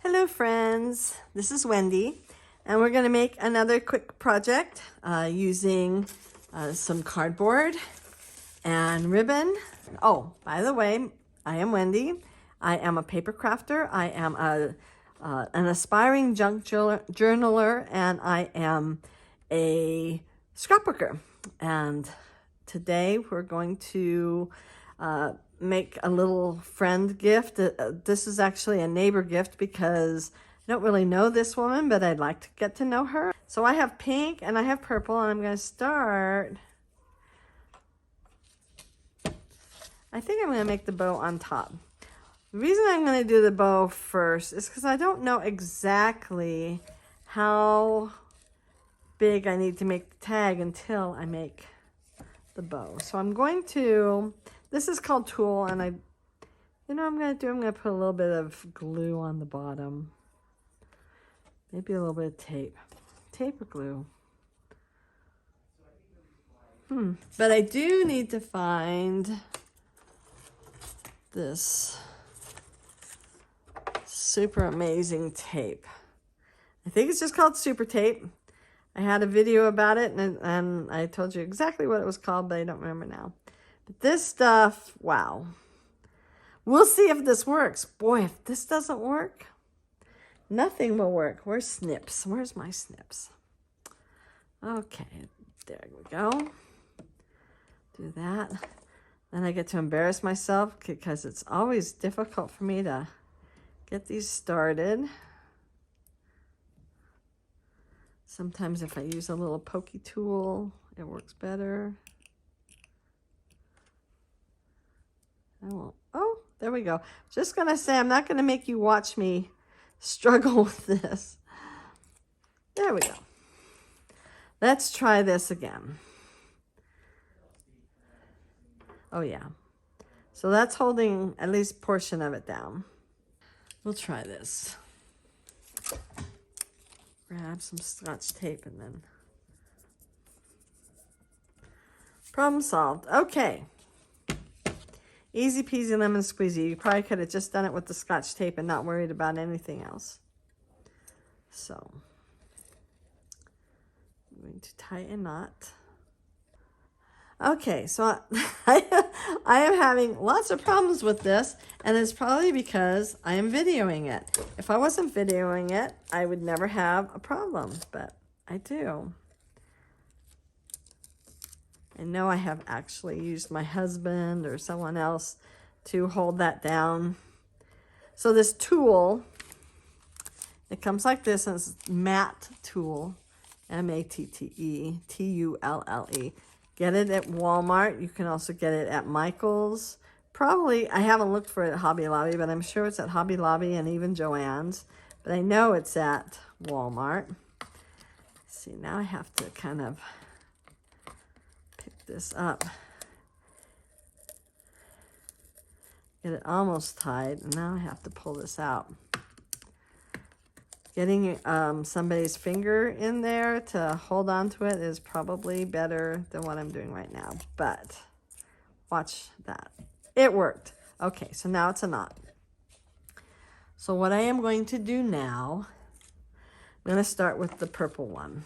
Hello friends, this is Wendy and we're going to make another quick project using some cardboard and ribbon. Oh, by the way, I am Wendy. I am a paper crafter. I am an aspiring junk journaler and I am a scrapbooker. And today we're going to make a little friend gift. This is actually a neighbor gift because I don't really know this woman, but I'd like to get to know her. So I have pink and I have purple, and I'm going to start. I think I'm going to make the bow on top. The reason I'm going to do the bow first is because I don't know exactly how big I need to make the tag until I make the bow. So I'm going to, this is called tulle, and I'm going to put a little bit of glue on the bottom. Maybe a little bit of tape. Tape or glue? But I do need to find this super amazing tape. I think it's just called super tape. I had a video about it and I told you exactly what it was called, but I don't remember now. But this stuff, wow. We'll see if this works. Boy, if this doesn't work, nothing will work. Where's snips? Where's my snips? Okay, there we go. Do that. Then I get to embarrass myself because it's always difficult for me to get these started. Sometimes if I use a little pokey tool, it works better. I won't. Oh, there we go. Just going to say, I'm not going to make you watch me struggle with this. There we go. Let's try this again. Oh, yeah. So that's holding at least a portion of it down. We'll try this. Grab some Scotch tape and then. Problem solved. Okay. Easy peasy lemon squeezy. You probably could have just done it with the Scotch tape and not worried about anything else. So, I'm going to tie a knot. Okay, so I am having lots of problems with this, and it's probably because I am videoing it. If I wasn't videoing it, I would never have a problem, but I do. I know I have actually used my husband or someone else to hold that down. So this tulle, it comes like this, and it's matte tulle, M-A-T-T-E, T-U-L-L-E. Get it at Walmart. You can also get it at Michael's. Probably, I haven't looked for it at Hobby Lobby, but I'm sure it's at Hobby Lobby and even Joann's. But I know it's at Walmart. See, now I have to kind of pick this up. Get it almost tied, and now I have to pull this out. Getting somebody's finger in there to hold on to it is probably better than what I'm doing right now. But watch that. It worked. Okay, so now it's a knot. So what I am going to do now, I'm going to start with the purple one.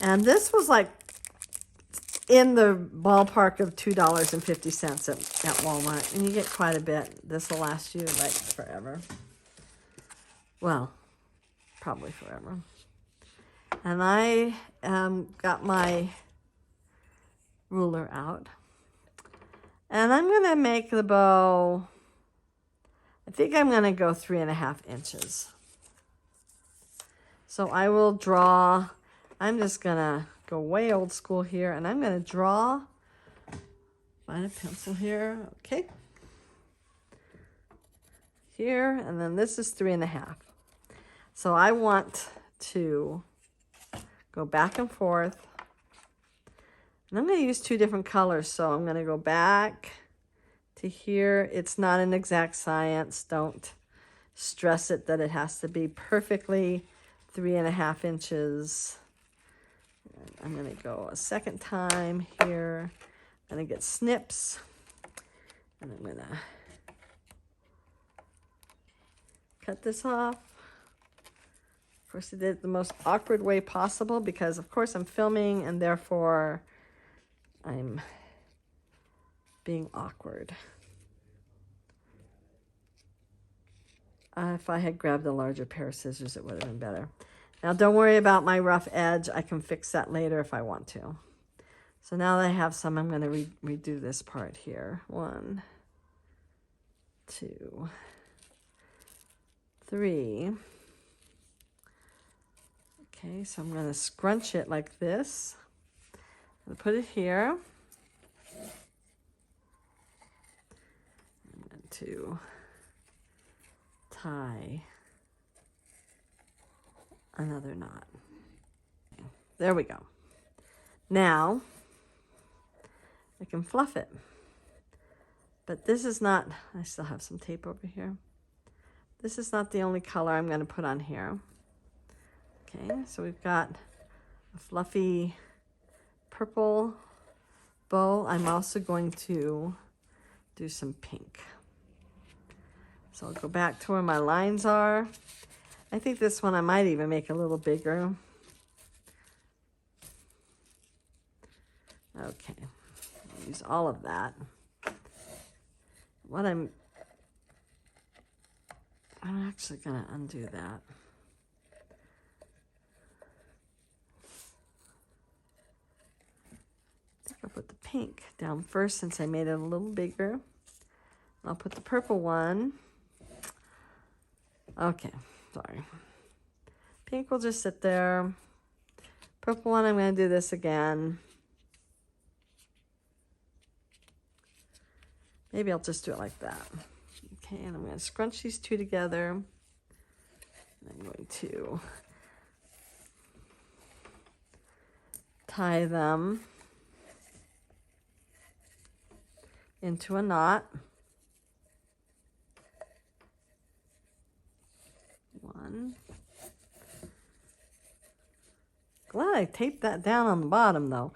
And this was like in the ballpark of $2.50 at Walmart. And you get quite a bit. This will last you like forever. Well, probably forever. And I got my ruler out. And I'm going to make the bow, I think I'm going to go 3.5 inches. So I will draw, I'm just going to go way old school here, and I'm going to draw, find a pencil here, okay. Here, and then this is 3.5. So I want to go back and forth. And I'm going to use 2 different colors. So I'm going to go back to here. It's not an exact science. Don't stress it that it has to be perfectly 3.5 inches. I'm going to go a second time here. I'm going to get snips. And I'm going to cut this off. Of course, I did it the most awkward way possible because, of course, I'm filming and therefore I'm being awkward. If I had grabbed a larger pair of scissors, it would have been better. Now, don't worry about my rough edge. I can fix that later if I want to. So now that I have some, I'm going to redo this part here. 1, 2, 3. Okay, so I'm going to scrunch it like this. I'm going to put it here. I'm going to tie another knot. There we go. Now I can fluff it, but this is not, I still have some tape over here. This is not the only color I'm going to put on here. Okay, so we've got a fluffy purple bow. I'm also going to do some pink. So I'll go back to where my lines are. I think this one I might even make a little bigger. Okay, I'll use all of that. What I'm actually gonna undo that. I think I'll put the pink down first since I made it a little bigger. I'll put the purple one. Okay, sorry. Pink will just sit there. Purple one, I'm going to do this again. Maybe I'll just do it like that. Okay, and I'm going to scrunch these two together. I'm going to tie them into a knot. 1. Glad I taped that down on the bottom though.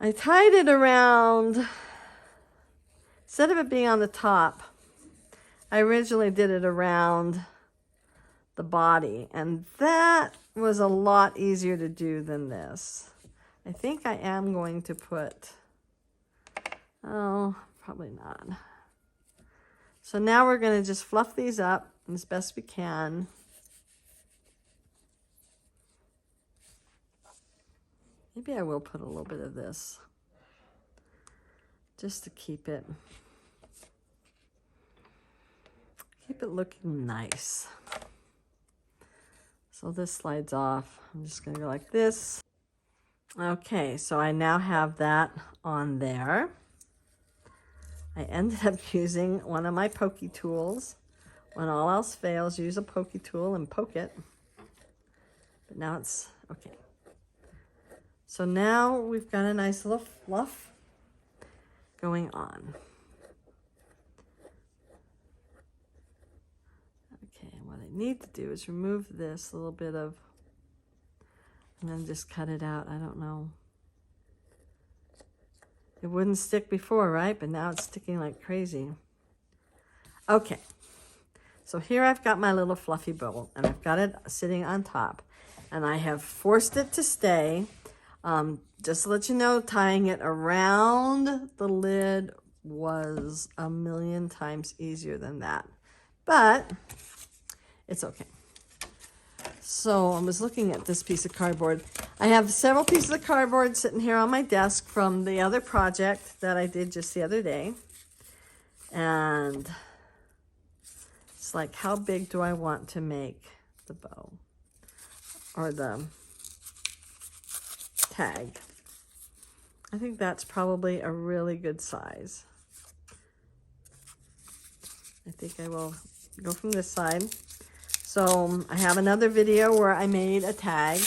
I tied it around, instead of it being on the top, I originally did it around the body, and that was a lot easier to do than this. I think I am going to put, oh, probably not. So now we're going to just fluff these up as best we can. Maybe I will put a little bit of this just to keep it looking nice. So this slides off. I'm just going to go like this. Okay, so I now have that on there. I ended up using one of my pokey tools. When all else fails, use a pokey tool and poke it. But now it's okay. So now we've got a nice little fluff going on. Okay, and what I need to do is remove this little bit of, and then just cut it out. I don't know. It wouldn't stick before, right? But now it's sticking like crazy. Okay. So here I've got my little fluffy bowl, and I've got it sitting on top, and I have forced it to stay. Just to let you know, tying it around the lid was a million times easier than that, but it's okay. So I was looking at this piece of cardboard. I have several pieces of cardboard sitting here on my desk from the other project that I did just the other day, and it's like, how big do I want to make the bow or the tag? I think that's probably a really good size. I think I will go from this side. So I have another video where I made a tag,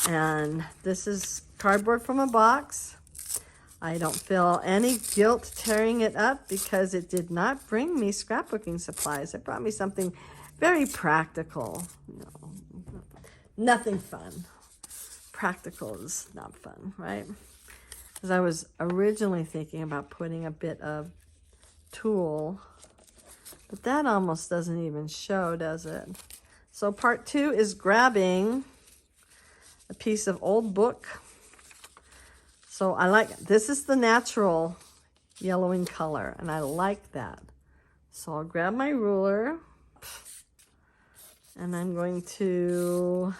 and this is cardboard from a box. I don't feel any guilt tearing it up because it did not bring me scrapbooking supplies. It brought me something very practical. No, nothing fun. Practical is not fun, right? Because I was originally thinking about putting a bit of tulle But that almost doesn't even show, does it? So part 2 is grabbing a piece of old book. So I like, this is the natural yellowing color, and I like that. So I'll grab my ruler, and I'm going to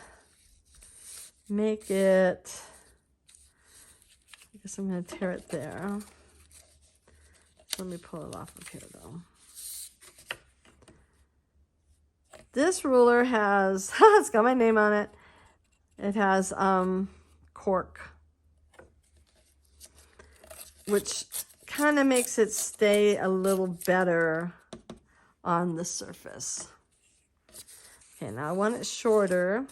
make it, I guess I'm going to tear it there. Let me pull it off of here though. This ruler has, it's got my name on it. It has cork, which kind of makes it stay a little better on the surface. Okay, now I want it shorter.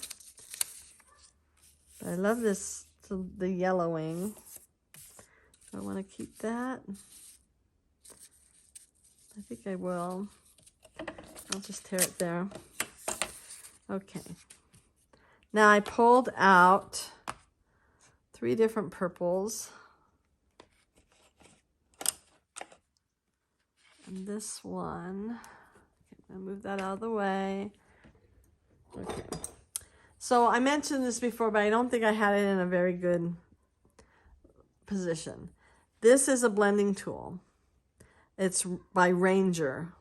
But I love this, the yellowing. I want to keep that. I think I will. I'll just tear it there. Okay. Now I pulled out 3 different purples. And this one, okay, I'll move that out of the way. Okay. So I mentioned this before, but I don't think I had it in a very good position. This is a blending tool. It's by Ranger.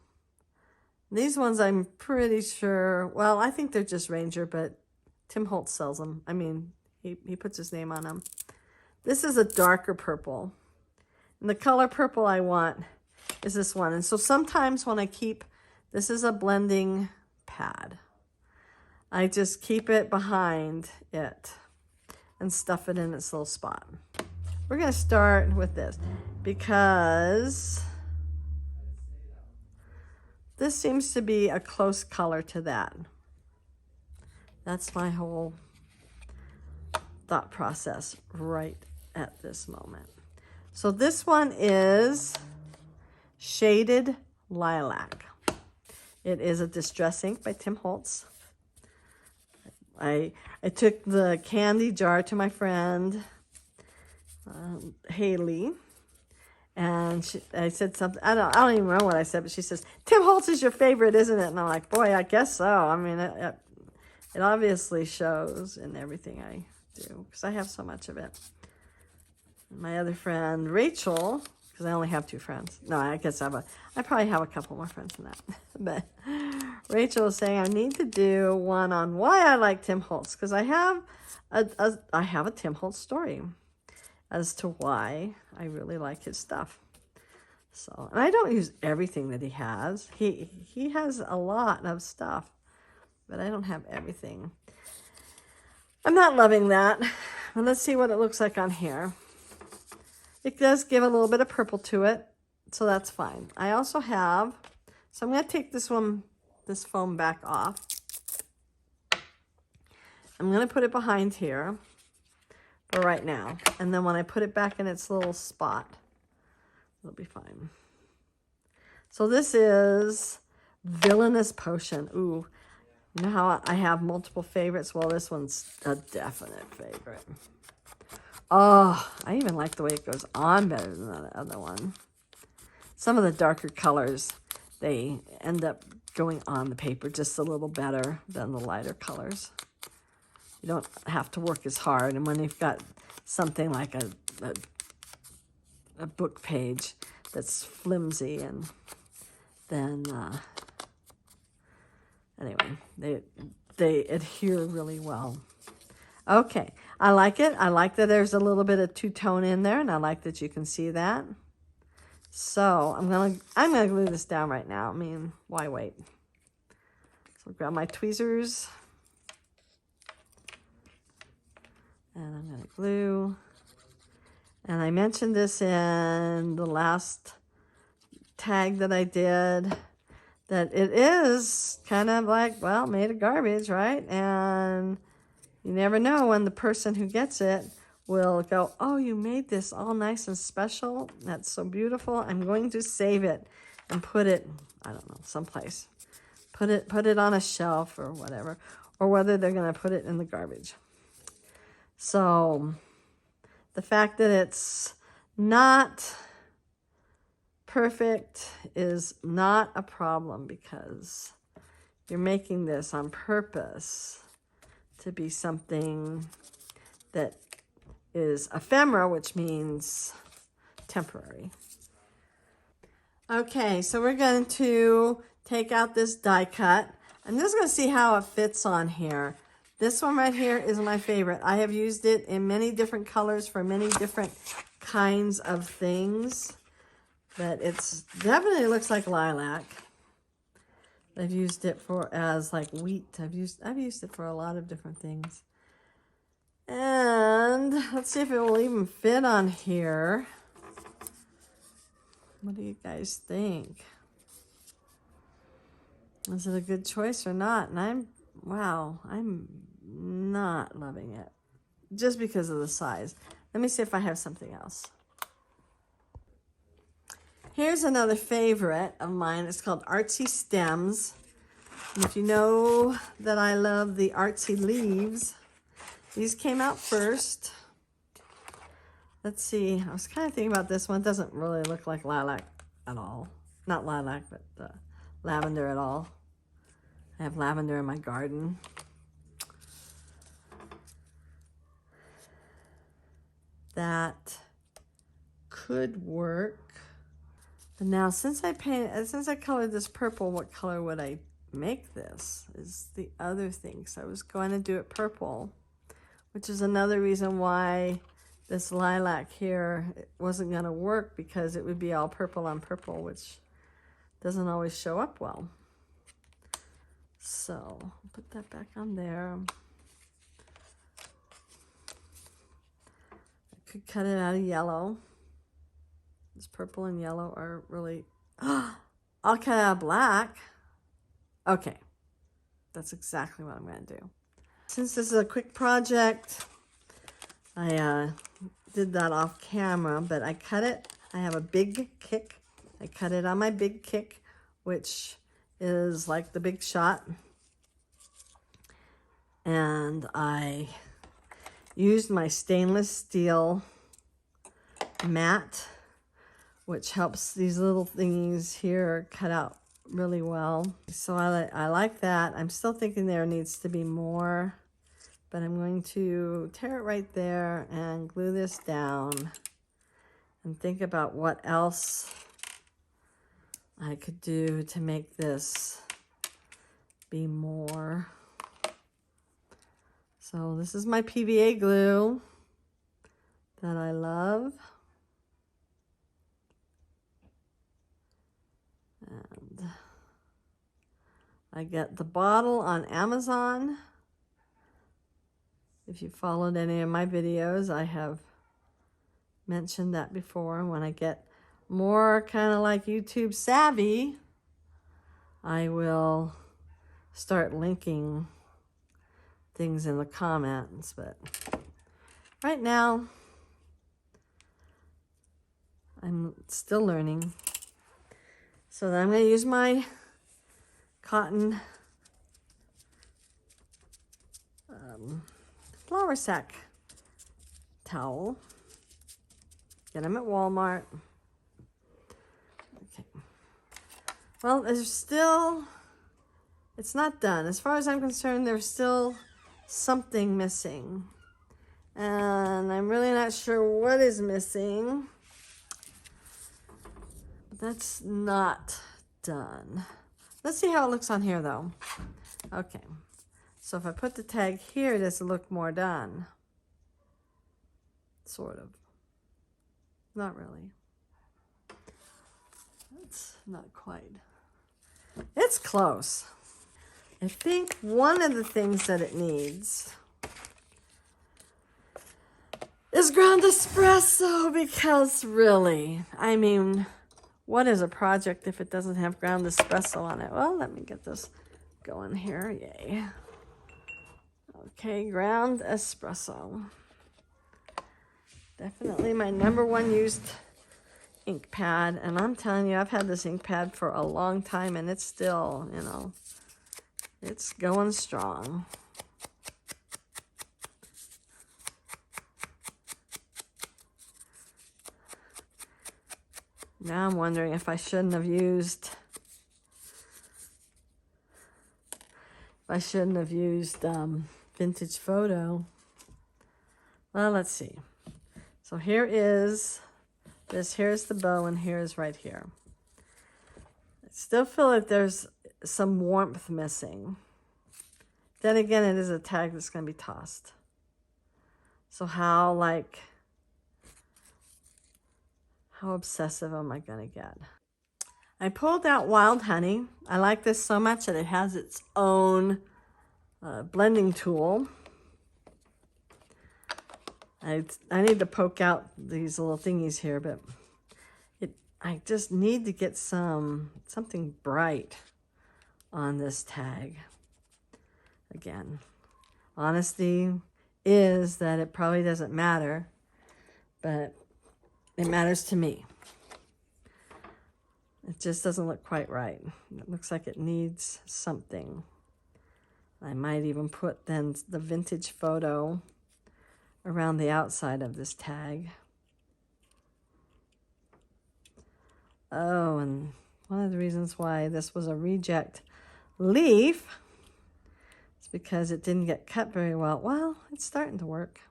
These ones I'm pretty sure, well, I think they're just Ranger, but Tim Holtz sells them. I mean, he puts his name on them. This is a darker purple. And the color purple I want is this one. And so sometimes when I keep, this is a blending pad. I just keep it behind it and stuff it in its little spot. We're going to start with this because this seems to be a close color to that. That's my whole thought process right at this moment. So this one is Shaded Lilac. It is a Distress ink by Tim Holtz. I took the candy jar to my friend, Haley, and I said something, I don't even know what I said, but she says, Tim Holtz is your favorite, isn't it? And I'm like, boy, I guess so. I mean, it obviously shows in everything I do, because I have so much of it. My other friend, Rachel, because I only have 2 friends. No, I guess I probably have a couple more friends than that. But Rachel was saying I need to do one on why I like Tim Holtz, because I have a Tim Holtz story as to why I really like his stuff. So, and I don't use everything that he has. He has a lot of stuff, but I don't have everything. I'm not loving that. And let's see what it looks like on here. It does give a little bit of purple to it, so that's fine. I also have, so I'm going to take this foam back off. I'm going to put it behind here for right now. And then when I put it back in its little spot, it'll be fine. So this is Villainous Potion. Ooh, you know how I have multiple favorites? Well, this one's a definite favorite. Oh, I even like the way it goes on better than the other one. Some of the darker colors, they end up going on the paper just a little better than the lighter colors. You don't have to work as hard. And when you've got something like a book page that's flimsy, and then anyway, they adhere really well. Okay, I like it. I like that there's a little bit of two-tone in there, and I like that you can see that. So I'm gonna glue this down right now. I mean, why wait? So grab my tweezers, and I'm gonna glue. And I mentioned this in the last tag that I did, that it is kind of like, well, made of garbage, right? And you never know when the person who gets it will go, oh, you made this all nice and special. That's so beautiful. I'm going to save it and put it, I don't know, someplace. Put it on a shelf or whatever, or whether they're going to put it in the garbage. So the fact that it's not perfect is not a problem because you're making this on purpose to be something that is ephemera, which means temporary. Okay, so we're going to take out this die cut. I'm just going to see how it fits on here. This one right here is my favorite. I have used it in many different colors for many different kinds of things, but it's definitely looks like lilac. I've used it for as like wheat. I've used it for a lot of different things. And let's see if it will even fit on here. What do you guys think? Is it a good choice or not? And I'm not loving it just because of the size. Let me see if I have something else. Here's another favorite of mine. It's called Artsy Stems. And if you know that I love the artsy leaves, these came out first. Let's see. I was kind of thinking about this one. It doesn't really look like lilac at all. Not lilac, but lavender at all. I have lavender in my garden. That could work. But now, since I colored this purple, what color would I make this? Is the other thing. So I was going to do it purple, which is another reason why this lilac here wasn't going to work, because it would be all purple on purple, which doesn't always show up well. So put that back on there. I could cut it out of yellow. This purple and yellow are really... I'll cut out of black. Okay, that's exactly what I'm going to do. Since this is a quick project, I did that off camera, but I cut it. I have a big kick. I cut it on my big kick, which is like the Big Shot. And I used my stainless steel mat, which helps these little thingies here cut out really well. So I like that. I'm still thinking there needs to be more, but I'm going to tear it right there and glue this down and think about what else I could do to make this be more. So this is my PVA glue that I love. And I get the bottle on Amazon. If you followed any of my videos, I have mentioned that before. When I get more kind of like YouTube savvy, I will start linking things in the comments. But right now, I'm still learning. So then I'm going to use my cotton flour sack towel. Get them at Walmart. Okay. Well, there's still, it's not done. As far as I'm concerned, there's still something missing. And I'm really not sure what is missing. But that's not done. Let's see how it looks on here, though. Okay. So if I put the tag here, does it look more done? Sort of. Not really. It's not quite. It's close. I think one of the things that it needs is ground espresso, because really, I mean, what is a project if it doesn't have ground espresso on it? Well, let me get this going here. Yay. Okay, ground espresso. Definitely my #1 used ink pad. And I'm telling you, I've had this ink pad for a long time, and it's still, you know, it's going strong. Now I'm wondering if I shouldn't have used vintage photo. Well, let's see. So here is this, here's the bow, and here's right here. I still feel like there's some warmth missing. Then again, it is a tag that's going to be tossed. So how obsessive am I going to get? I pulled out Wild Honey. I like this so much that it has its own blending tool. I need to poke out these little thingies here, but I just need to get something bright on this tag. Again, honesty is that it probably doesn't matter, but it matters to me. It just doesn't look quite right. It looks like it needs something. I might even put then the vintage photo around the outside of this tag. Oh, and one of the reasons why this was a reject leaf is because it didn't get cut very well. Well, it's starting to work.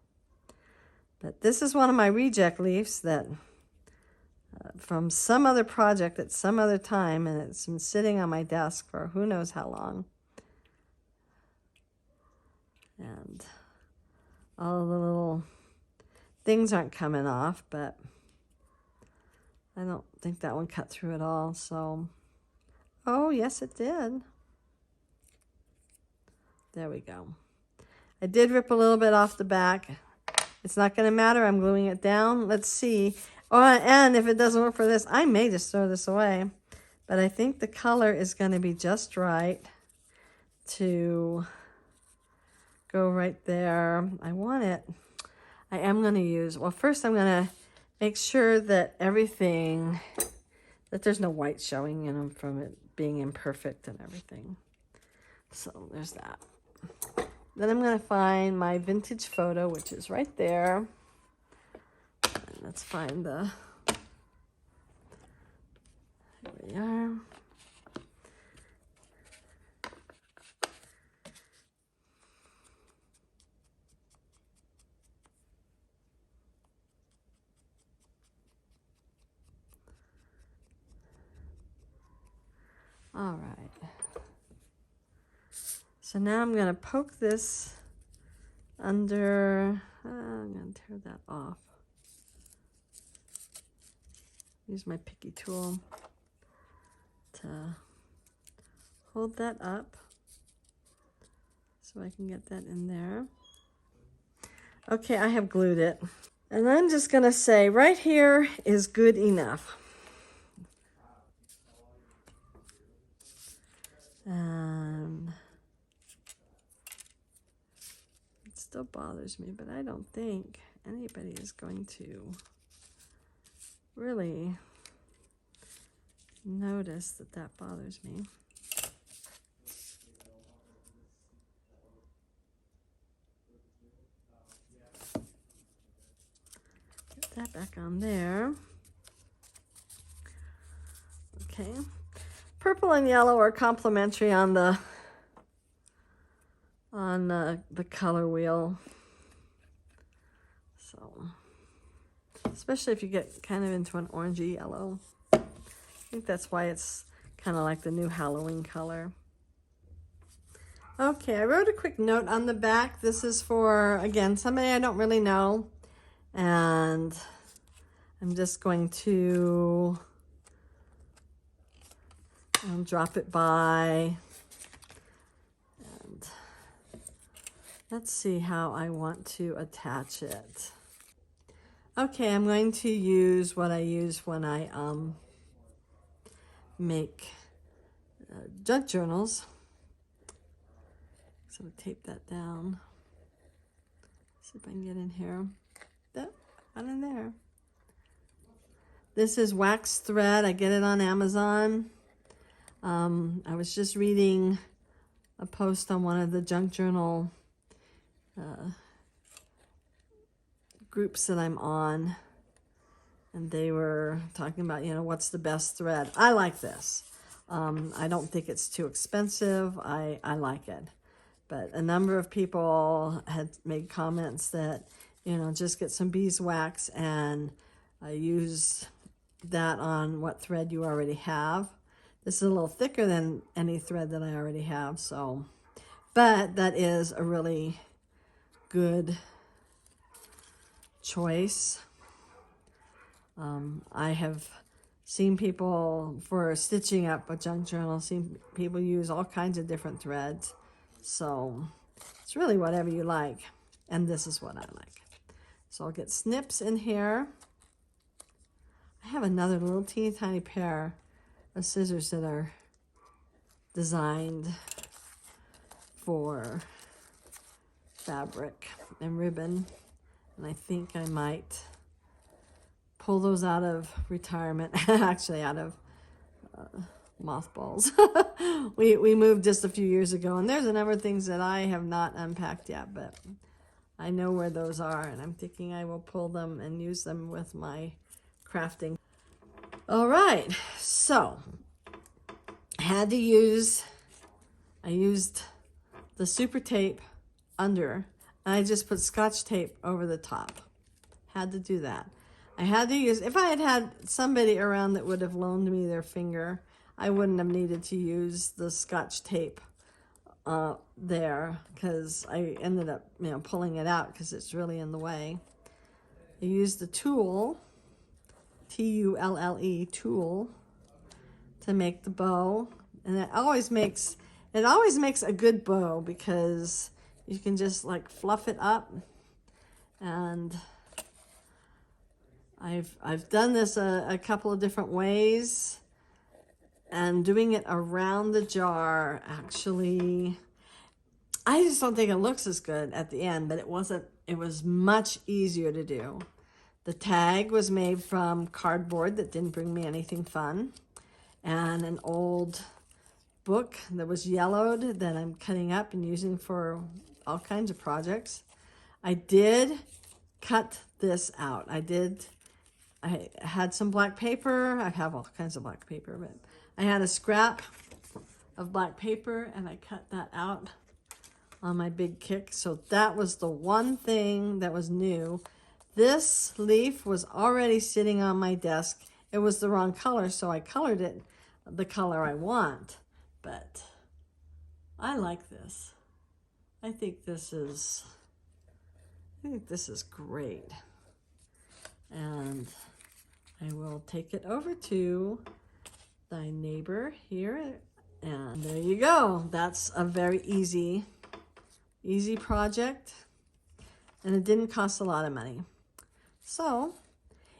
But this is one of my reject leaves that from some other project at some other time, and it's been sitting on my desk for who knows how long. And all the little things aren't coming off, but I don't think that one cut through at all. So, oh, yes, it did. There we go. I did rip a little bit off the back. It's not going to matter. I'm gluing it down. Let's see. Oh, and if it doesn't work for this, I may just throw this away. But I think the color is going to be just right to go right there. I want it. I am going to use, well, first I'm going to make sure that everything, that there's no white showing in them from it being imperfect and everything. So there's that. Then I'm going to find my vintage photo, which is right there. And let's find the, here we are. All right. So now I'm going to poke this under, I'm going to tear that off. Use my picky tool to hold that up so I can get that in there. Okay, I have glued it. And I'm just going to say right here is good enough. And it still bothers me, but I don't think anybody is going to really notice that that bothers me. Get that back on there. Okay. Purple and yellow are complementary on the color wheel. So, especially if you get kind of into an orangey yellow. I think that's why it's kind of like the new Halloween color. Okay, I wrote a quick note on the back. This is for, again, somebody I don't really know. And I'm just going to drop it by. And let's see how I want to attach it. Okay, I'm going to use what I use when I make junk journals. So I'll tape that down. See if I can get in here. That, not in there. This is wax thread. I get it on Amazon. I was just reading a post on one of the junk journal groups that I'm on, and they were talking about, you know, what's the best thread. I like this. I don't think it's too expensive. I like it. But a number of people had made comments that, you know, just get some beeswax and use that on what thread you already have. This is a little thicker than any thread that I already have, so, but that is a really good choice. I have seen people, for stitching up a junk journal, seen people use all kinds of different threads. So it's really whatever you like. And this is what I like. So I'll get snips in here. I have another little teeny tiny pair of scissors that are designed for fabric and ribbon. And I think I might pull those out of retirement, actually out of mothballs. we moved just a few years ago, and there's a number of things that I have not unpacked yet, but I know where those are, and I'm thinking I will pull them and use them with my crafting. All right, so I used the super tape under, and I just put Scotch tape over the top. Had to do that. I had to use, if I had had somebody around that would have loaned me their finger, I wouldn't have needed to use the Scotch tape there, because I ended up, you know, pulling it out because it's really in the way. I used the tool, T-U-L-L-E, tool, to make the bow, and it always makes a good bow because you can just like fluff it up. And I've done this a couple of different ways, and doing it around the jar, actually, I just don't think it looks as good at the end, but it was much easier to do. The tag was made from cardboard that didn't bring me anything fun, and an old book that was yellowed that I'm cutting up and using for all kinds of projects. I did cut this out. I had some black paper. I have all kinds of black paper, but I had a scrap of black paper and I cut that out on my big kick. So that was the one thing that was new. This leaf was already sitting on my desk. It was the wrong color, so I colored it the color I want. But I like this. I think this is great. And I will take it over to thy neighbor here. And there you go. That's a very easy project. And it didn't cost a lot of money. So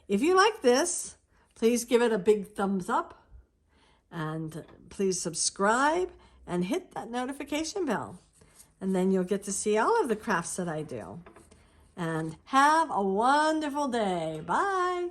if you like this, please give it a big thumbs up. And please subscribe and hit that notification bell. And then you'll get to see all of the crafts that I do. And have a wonderful day. Bye.